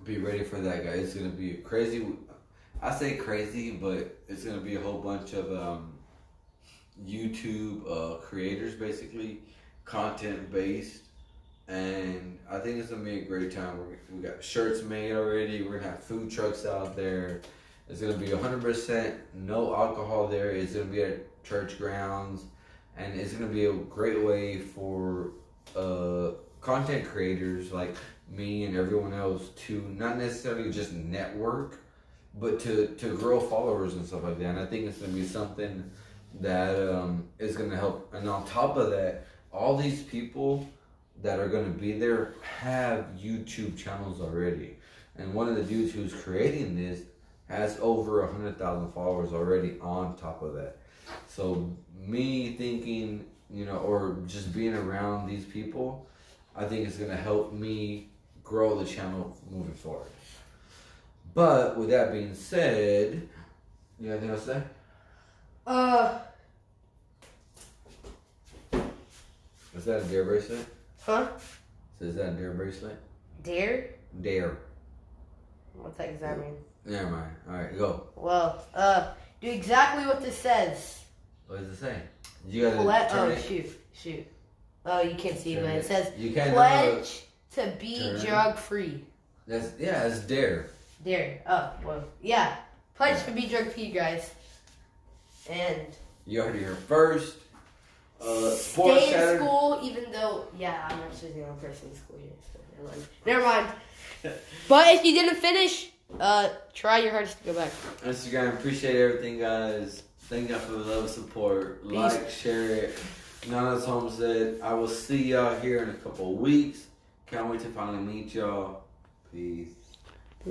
[SPEAKER 3] be ready for that, guys. It's going to be a crazy, I say crazy, but it's going to be a whole bunch of YouTube creators, basically, content-based. And I think it's going to be a great time. We got shirts made already. We're going to have food trucks out there. It's going to be 100% no alcohol there. It's going to be at church grounds. And it's going to be a great way for content creators like me and everyone else to not necessarily just network, but to grow followers and stuff like that. And I think it's going to be something that is going to help. And on top of that, all these people that are going to be there have YouTube channels already. And one of the dudes who's creating this has over 100,000 followers already on top of that. So me thinking, or just being around these people, I think it's going to help me grow the channel moving forward. But with that being said, you got anything else to say? Is that a dare bracelet?
[SPEAKER 2] Huh?
[SPEAKER 3] Is that a dare bracelet?
[SPEAKER 2] Dare?
[SPEAKER 3] Dare.
[SPEAKER 2] What the heck does that mean?
[SPEAKER 3] Never mind. Alright, go.
[SPEAKER 2] Well, do exactly what this says.
[SPEAKER 3] What does it say? You gotta turn it.
[SPEAKER 2] Shoot. Oh, you can't see it, but it says
[SPEAKER 3] you can't
[SPEAKER 2] pledge to be drug free.
[SPEAKER 3] It's dare.
[SPEAKER 2] Dare. Oh, well, yeah. Pledge to be drug free, guys. And
[SPEAKER 3] you heard it here first.
[SPEAKER 2] Stay in school, even though, I'm not choosing one person in school here. So never mind. But if you didn't finish, try your hardest to go back.
[SPEAKER 3] Instagram, appreciate everything, guys. Thank y'all for the love and support.
[SPEAKER 2] Peace.
[SPEAKER 3] Like, share it. Nana's Home said, I will see y'all here in a couple of weeks. Can't wait to finally meet y'all. Peace.